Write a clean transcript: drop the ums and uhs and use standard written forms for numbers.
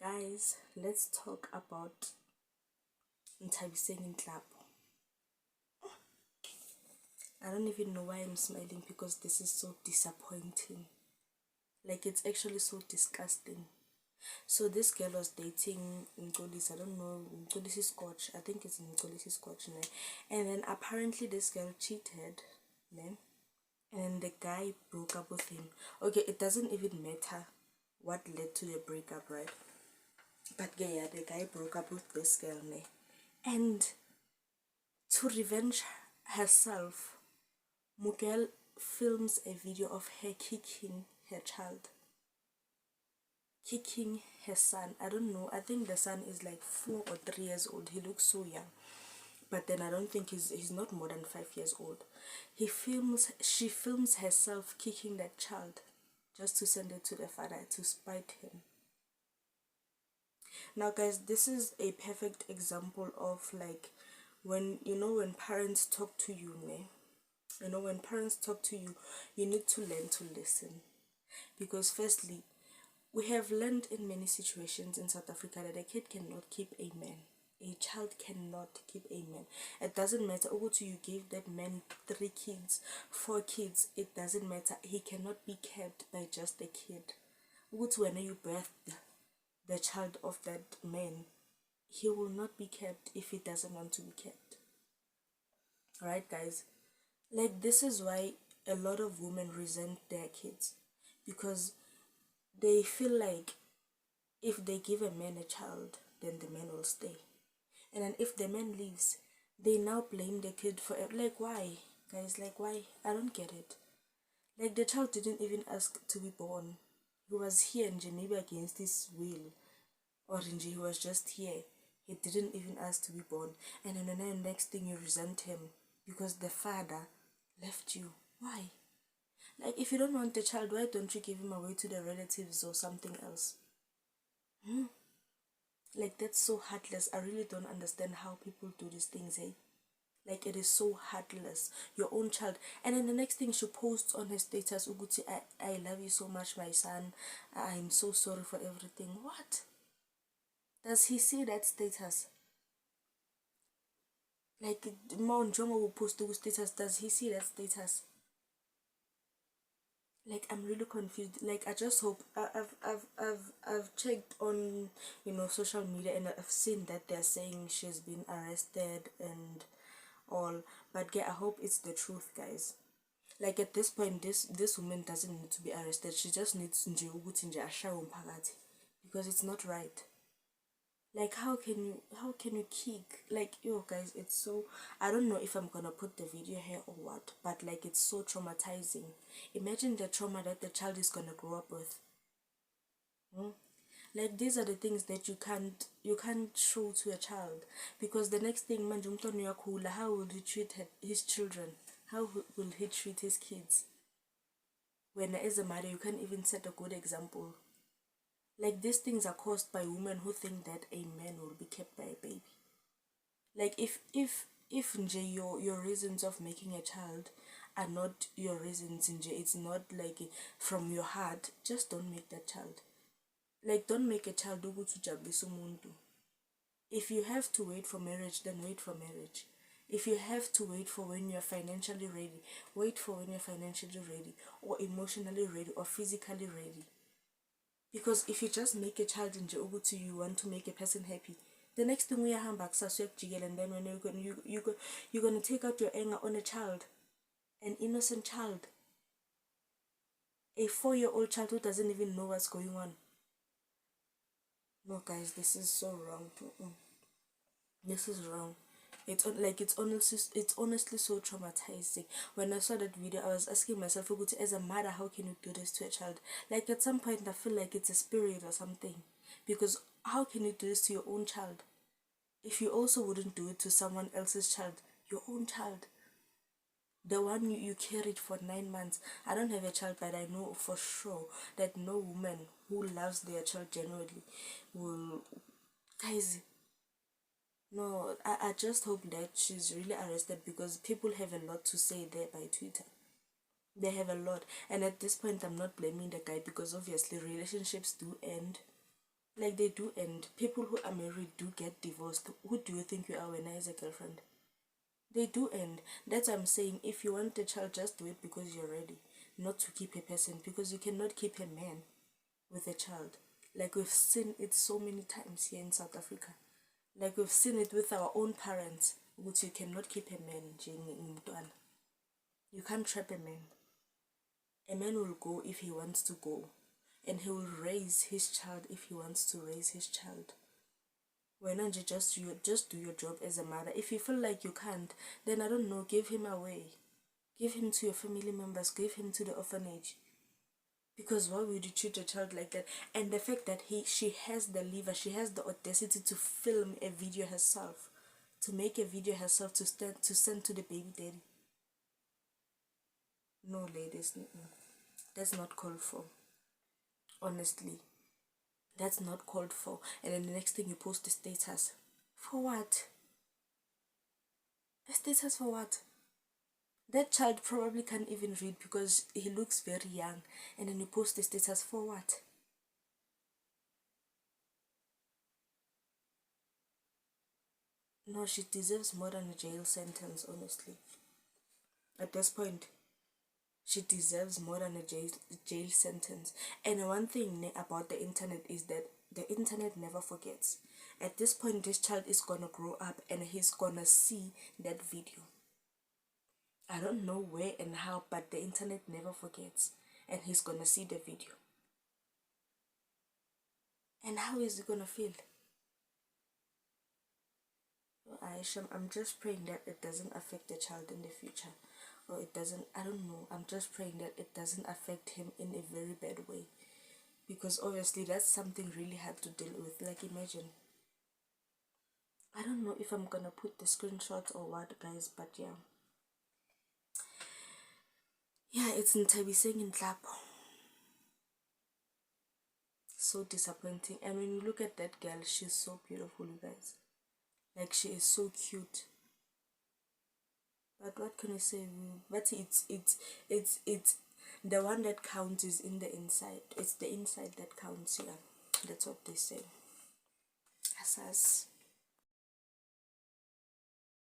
Guys, let's talk about Nthabiseng Nhlapo. I don't even know why I'm smiling because this is so disappointing. Like, it's actually so disgusting. So this girl was dating Nkolis, I don't know, Nkolis Scotch. I think it's Nkolis Scotch, né? And then apparently this girl cheated, né? And the guy broke up with him. Okay, it doesn't even matter what led to the breakup, right? But yeah, the guy broke up with this girl, né? And to revenge herself, Miguel films a video of her kicking her child, kicking her son. I don't know, I think the son is like 4 or 3 years old. He looks so young, but then I don't think he's not more than 5 years old. She films herself kicking that child just to send it to the father to spite him. Now guys, this is a perfect example of like when parents talk to you, ne? When parents talk to you, you need to learn to listen. Because firstly, we have learned in many situations in South Africa that a kid cannot keep a man. A child cannot keep a man. It doesn't matter. Also, you gave that man 3 kids, 4 kids. It doesn't matter. He cannot be kept by just a kid. Also, when you birthed the child of that man, he will not be kept if he doesn't want to be kept. Alright, guys? Like, this is why a lot of women resent their kids, because they feel like if they give a man a child, then the man will stay. And then if the man leaves, they now blame the kid for it. Like, why? Guys, like, why? I don't get it. Like, the child didn't even ask to be born. He was here and maybe against his will. Or he was just here. He didn't even ask to be born. And then the next thing you resent him because the father left you. Why? Like, if you don't want the child, why don't you give him away to the relatives or something else? Like, that's so heartless. I really don't understand how people do these things, hey? Like, it is so heartless. Your own child. And then the next thing she posts on her status, Uguti, I love you so much, my son. I'm so sorry for everything. What? Does he see that status? Like, Mount Jongo will post the status. Does he see that status? Like, I'm really confused. Like, I just hope I've checked on social media, and I've seen that they're saying she's been arrested and all, but yeah, I hope it's the truth, guys. Like, at this point, this woman doesn't need to be arrested. She just needs nje ukuthi nje ashaywe umphakathi, because it's not right. Like, how can you kick? Like, yo guys, it's so, I don't know if I'm gonna put the video here or what, but like, it's so traumatizing. Imagine the trauma that the child is gonna grow up with. Like, these are the things that you can't show to a child, because the next thing manje umntwana uyakhula, how will he treat his children? How will he treat his kids? When as a mother you can't even set a good example. Like, these things are caused by women who think that a man will be kept by a baby. Like, if nje your reasons of making a child are not your reasons, nje, it's not like from your heart, just don't make that child. Like, don't make a child ukuthi ujabulise umuntu. If you have to wait for marriage, then wait for marriage. If you have to wait for when you're financially ready, wait for when you're financially ready, or emotionally ready, or physically ready. Because if you just make a child nje ukuthi you want to make a person happy, the next thing we are kusasa uyakujikela, and then when you're gonna take out your anger on a child, an innocent child, a 4-year-old child who doesn't even know what's going on. No, guys, this is so wrong. This is wrong. It's honestly so traumatizing. When I saw that video, I was asking myself, as a mother, how can you do this to a child? Like, at some point I feel like it's a spirit or something, because how can you do this to your own child if you also wouldn't do it to someone else's child, your own child, the one you carried for 9 months? I don't have a child, but I know for sure that no woman who loves their child genuinely will, guys. No, I just hope that she's really arrested, because people have a lot to say there by Twitter. They have a lot. And at this point, I'm not blaming the guy, because obviously relationships do end. Like they do end. People who are married do get divorced. Who do you think you are when I is a girlfriend? They do end. That's what I'm saying. If you want a child, just do it because you're ready. Not to keep a person, because you cannot keep a man with a child. Like we've seen it so many times here in South Africa. Like we've seen it with our own parents, which you cannot keep a man, you can't trap a man. A man will go if he wants to go, and he will raise his child if he wants to raise his child. Why don't you just do your job as a mother? If you feel like you can't, then I don't know, give him away. Give him to your family members, give him to the orphanage. Because why would you treat a child like that? And the fact that she has the liver, she has the audacity to film a video herself, to make a video herself to send to the baby daddy. No, ladies, that's not called for. Honestly, that's not called for. And then the next thing you post the status. For what? A status for what? That child probably can't even read because he looks very young. And then you post the status for what? No, she deserves more than a jail sentence, honestly. At this point, she deserves more than a jail sentence. And one thing about the internet is that the internet never forgets. At this point, this child is gonna grow up and he's gonna see that video. I don't know where and how, but the internet never forgets. And he's gonna see the video. And how is he gonna feel? Aisha, I'm just praying that it doesn't affect the child in the future. Or it doesn't, I don't know. I'm just praying that it doesn't affect him in a very bad way. Because obviously that's something really hard to deal with. Like imagine. I don't know if I'm gonna put the screenshot or what, guys, but yeah. Yeah, it's Nthabiseng Nhlapo. So disappointing. And when you look at that girl, she's so beautiful, you guys. Like she is so cute. But what can I say? But it's the one that counts is in the inside. It's the inside that counts, yeah. That's what they say. Asas.